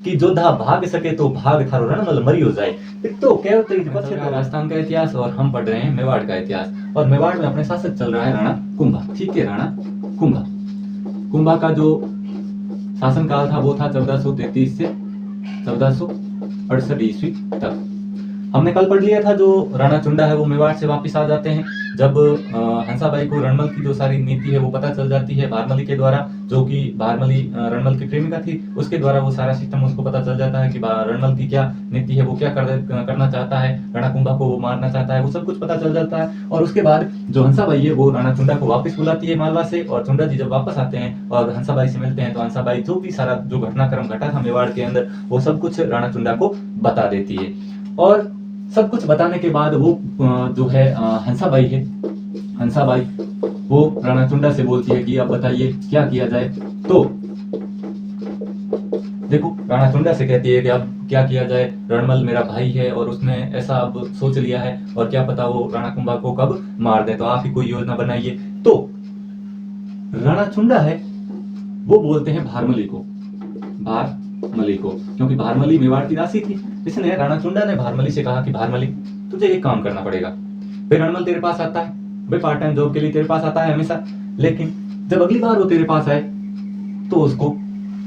कि जोधा भाग सके तो भाग थारो रणमल मरियो जाए। तो क्या होता है राजस्थान का इतिहास और हम पढ़ रहे हैं मेवाड़ का इतिहास। और मेवाड़ में अपने शासक चल रहा है राणा कुंभा। ठीक है, राणा कुंभा। कुंभा का जो शासनकाल था वो था 1433 से 1468 ईस्वी तक। हमने कल पढ़ लिया था जो राणा चुंडा है वो मेवाड़ से वापस आ जाते हैं जब हंसाबाई को रणमल की जो सारी नीति है वो पता चल जाती है भारमली के द्वारा, जो कि भारमली रणमल की प्रेमिका थी, उसके द्वारा वो सारा सिस्टम उसको पता चल जाता है कि रणमल की क्या नीति है, वो क्या करना चाहता है, राणा कुंभा को वो मारना चाहता है, वो सब कुछ पता चल जाता है। और उसके बाद जो हंसाबाई है वो राणा चुंडा को वापस बुलाती है मालवा से, और चुंडा जी जब वापस आते हैं और हंसाबाई से मिलते हैं तो हंसाबाई जो भी सारा जो घटनाक्रम घटा था मेवाड़ के अंदर वो सब कुछ राणा चुंडा को बता देती है। और सब कुछ बताने के बाद वो जो है हंसाबाई है, हंसाबाई वो राणा चुंडा से बोलती है कि अब बताइए क्या किया जाए। तो देखो राणा चुंडा से कहती है कि अब क्या किया जाए, रणमल मेरा भाई है और उसने ऐसा अब सोच लिया है और क्या पता वो राणा कुंभा को कब मार दे, तो आप ही कोई योजना बनाइए। तो राणा चुंडा है वो बोलते हैं भारमली को, भारमली को, क्योंकि भारमली मेवाड़ की दासी थी। इसलिए राणा चुंडा ने भारमली से कहा कि भारमली तुझे एक काम करना पड़ेगा। फिर रणमल तेरे पास आता है, भाई पार्ट टाइम जॉब के लिए तेरे पास आता है हमेशा, लेकिन जब अगली बार वो तेरे पास आए तो उसको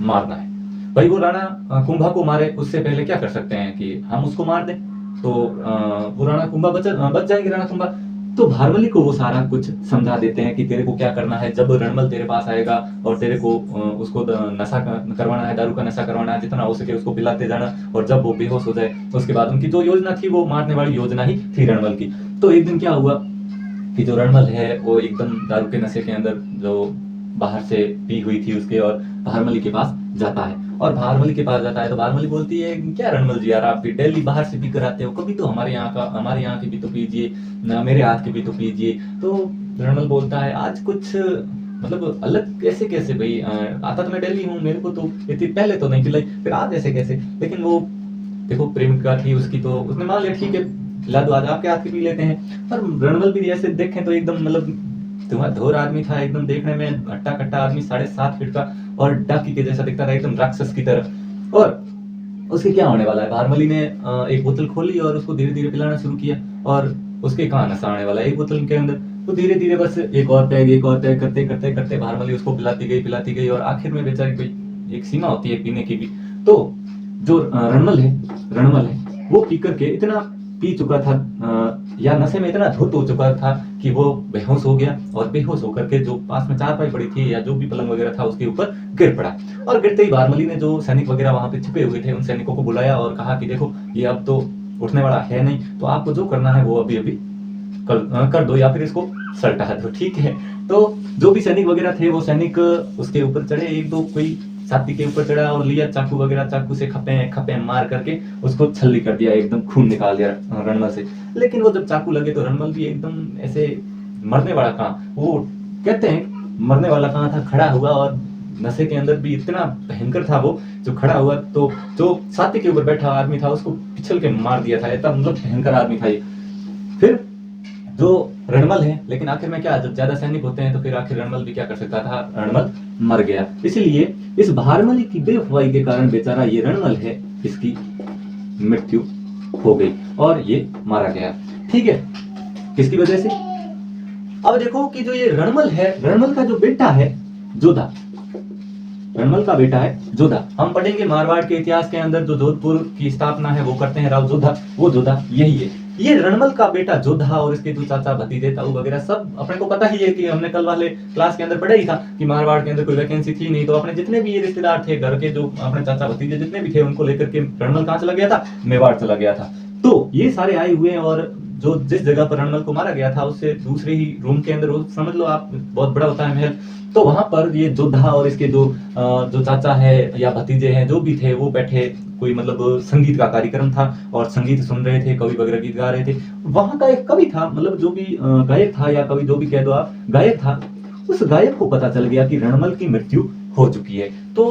मारना है। भाई वो राणा कुंभा को मारे उससे पहले क्या कर सकते हैं कि हम उसको मार दें, तो वो राणा कुंभा बच जाएंगे राणा कुंभा। तो भारमली को वो सारा कुछ समझा देते हैं कि तेरे को क्या करना है, जब रणमल तेरे पास आएगा और तेरे को उसको नशा करवाना है, दारू का नशा करवाना है, जितना हो सके उसको पिलाते जाना, और जब वो बेहोश हो जाए उसके बाद उनकी जो योजना थी वो मारने वाली योजना ही थी रणमल की। तो एक दिन क्या हुआ कि जो रणमल है वो एकदम दारू के नशे के अंदर जो बाहर से पी हुई थी उसके, और भारमली के पास जाता है, और भारमली के पास जाता है तो भारमली बोलती है क्या रणमल जी यार आप भी डेली बाहर से पी कर आते हो, कभी तो हमारे यहाँ की भी तो पीजिए, मेरे हाथ की भी तो पीजिए। तो रणमल बोलता है आज कुछ मतलब अलग कैसे भाई, आता तो मैं डेली हूँ, मेरे को तो इतनी पहले तो नहीं पिलाई, फिर आज ऐसे कैसे। लेकिन वो देखो प्रेमिका थी उसकी, तो उसने मान लिया ठीक है ला दो आज आपके हाथ की पी लेते हैं। पर रणमल भी ऐसे देखें तो एकदम मतलब तुम्हारा धोर आदमी था, एकदम देखने में हट्टा कट्टा आदमी, 7.5 फीट का, और डाकी के जैसा दिखता था एकदम राक्षस की तरह। और उसके क्या होने वाला है, भारमली ने एक बोतल खोली और उसको धीरे धीरे पिलाना शुरू किया, और उसके कहाँ नशा आने वाला है एक बोतल के अंदर। तो धीरे धीरे बस एक और पैग करते करते करते भारमली उसको पिलाती गई, और आखिर में बेचारी कोई एक सीमा होती है पीने की भी। तो जो रणमल है वो पी करके इतना पी चुका था या नशे में इतना धुत हो चुका था कि वो बेहोश हो गया, और बेहोश होकर के जो पास में चारपाई पड़ी थी या जो भी पलंग वगैरह था उसके ऊपर गिर पड़ा। और गिरते ही भारमली ने जो सैनिक वगैरह वहां पे छिपे हुए थे उन सैनिकों को बुलाया और कहा कि देखो ये अब तो उठने वाला है नहीं, तो आपको जो करना है वो अभी अभी कर दो या फिर इसको सल्टा दो, ठीक है। तो जो भी सैनिक वगैरह थे वो सैनिक उसके ऊपर चढ़े, एक दो कोई छाती के ऊपर चढ़ा और लिया चाकू वगैरह, चाकू से खपे मार करके उसको छल्ली कर दिया, एकदम खून निकाल दिया रणमल से। लेकिन वो जब चाकू लगे तो रणमल भी एकदम ऐसे मरने वाला कहाँ, वो कहते हैं मरने वाला कहाँ था, खड़ा हुआ, और नशे के अंदर भी इतना भयंकर था वो जो खड़ा हुआ, तो जो छाती के ऊपर बैठा आदमी था उसको पिछल के मार दिया था, इतना मतलब भयंकर आदमी था ये। फिर जो रणमल है, लेकिन आखिर में क्या जब ज्यादा सैनिक होते हैं तो फिर आखिर रणमल भी क्या कर सकता था, रणमल मर गया। इसलिए इस भारमली की बेवफाई के कारण बेचारा ये रणमल है इसकी मृत्यु हो गई और ये मारा गया, ठीक है। किसकी वजह से, अब देखो कि जो ये रणमल है, रणमल का जो बेटा है जोधा, रणमल का बेटा है जोधा। हम पढ़ेंगे मारवाड़ के इतिहास के अंदर जो जोधपुर की स्थापना है वो करते हैं राव जोधा, वो जोधा यही है। ये रणमल का बेटा जोधा और इसके जो चाचा भतीजे ताऊ वगैरह सब अपने को पता ही है कि हमने कल वाले क्लास के अंदर पढ़ा ही था कि मारवाड़ के अंदर कोई वैकेंसी थी नहीं, तो अपने जितने भी ये रिश्तेदार थे घर के, जो अपने चाचा भतीजे जितने भी थे उनको लेकर के रणमल कहाँ चला गया था, मेवाड़ चला गया था। तो ये सारे आए हुए हैं, और जो जिस जगह पर रणमल को मारा गया था उससे दूसरे ही रूम के अंदर, समझ लो आप बहुत बड़ा होता है महल, तो वहां पर ये जोधा और इसके जो चाचा है या भतीजे हैं जो भी थे वो बैठे, कोई मतलब संगीत का कार्यक्रम था और संगीत सुन रहे थे, कवि वगैरह गीत गा रहे थे। वहां का एक कवि था, मतलब जो भी गायक था या कवि जो भी कह दो आप, गायक था, उस गायक को पता चल गया कि रणमल की मृत्यु हो चुकी है। तो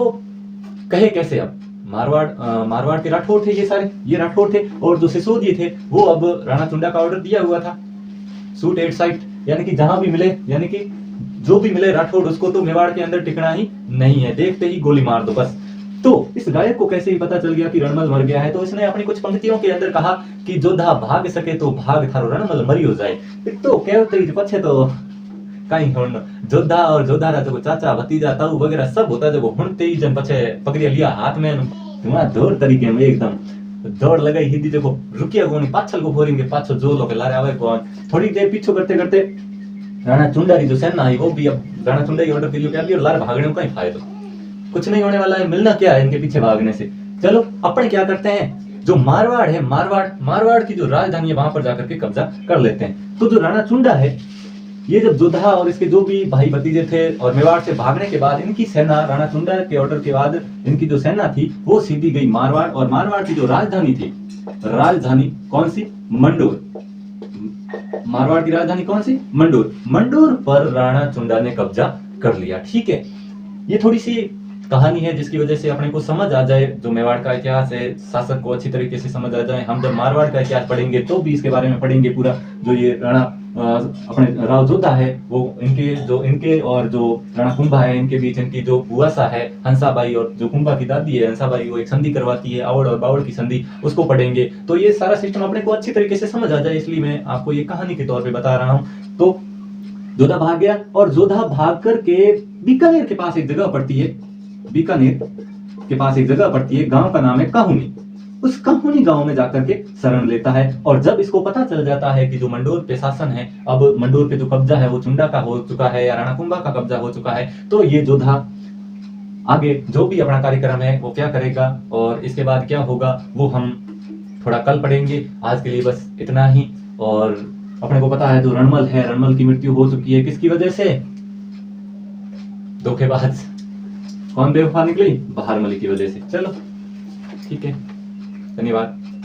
कहे कैसे, अब मारवाड़ के राठौड़ थे, ये सारे ये राठौड़ थे, और जो सिसोदिये थे वो अब राणा चुंडा का ऑर्डर दिया हुआ था, शूट एट साइट, यानी कि जहां भी मिले, यानी कि जो भी मिले राठौड़ उसको तो मेवाड़ के अंदर टिकना ही नहीं है, देखते ही गोली मार दो बस। तो इस गायक को कैसे ही पता चल गया कि रणमल मर गया है, तो इसने अपनी कुछ पंक्तियों के अंदर कहा कि जोधा भाग सके तो भाग थारो रणमल मरियो जाए। तो कहते ही पछे तो कहीं हुन जोधा और जोधारा जो चाचा भतीजा ताऊ वगैरह सब होता जो हुनते ही जन पछे पकड़िया लिया हाथ में तुम्हारा दौड़ तरीके में एकदम दौड़ लगाई हिंदी जो रुकिया कोनी पाछल को फोरेंगे पाछो जो लोग लारे आवे कौन। थोड़ी देर पीछे करते करते राणा चुंडारी जो सेना है वो भी अब राणा चुंडारी ऑर्डर के लिए क्या और लार भागने का ही फायदा कुछ नहीं होने वाला है, मिलना क्या है इनके पीछे भागने से। चलो अपन क्या करते हैं, जो मारवाड़ है मारवाड़ की जो राजधानी है वहां पर जाकर के कब्जा कर लेते हैं। तो जो राणा चुंडा है ये जब जोधा और इसके जो भी भाई भतीजे थे और मेवाड़ से भागने के बाद इनकी सेना राणा चुंडा के ऑर्डर के बाद इनकी जो सेना थी वो सीधी गई मारवाड़, और मारवाड़ की जो राजधानी थी, राजधानी कौन सी, मंडोर। मारवाड़ की राजधानी कौन सी, मंडोर। मंडोर पर राणा चुंडा ने कब्जा कर लिया। ठीक है, ये थोड़ी सी कहानी है जिसकी वजह से अपने को समझ आ जाए जो मेवाड़ का इतिहास है, शासक को अच्छी तरीके से समझ आ जाए। हम जब मारवाड़ का इतिहास पढ़ेंगे तो भी इसके बारे में पढ़ेंगे पूरा। जो ये राणा अपने राव जोधा है वो इनके और जो राणा कुंभा है इनके बीच इनकी जो बुआसा है हंसाबाई और जो कुंभा की दादी है हंसाबाई, वो एक संधि करवाती है आवड़ और बावड़ की संधि, उसको पढ़ेंगे तो ये सारा सिस्टम अपने को अच्छी तरीके से समझ आ जाए, इसलिए मैं आपको ये कहानी के तौर पर बता रहा हूँ। तो जोधा भाग गया और जोधा भाग करके बीकानेर के पास एक जगह पड़ती है, बीकानेर के पास एक जगह पड़ती है, गांव का नाम है काहुनी। उस काहुनी गांव में जाकर के शरण लेता है। और जब इसको पता चल जाता है कि जो मंडोर पे शासन है, अब मंडोर पे जो कब्जा है वो चुंडा का हो चुका है या राणा कुंभा का कब्जा हो चुका है, तो ये जोधा आगे जो भी अपना कार्यक्रम है वो क्या करेगा और इसके बाद क्या होगा वो हम थोड़ा कल पढ़ेंगे। आज के लिए बस इतना ही। और अपने को पता है जो रणमल है, रणमल की मृत्यु हो चुकी है किसकी वजह से, धोखेबाज कौन बेवफा निकली, बहारमली की वजह से। चलो ठीक है, धन्यवाद।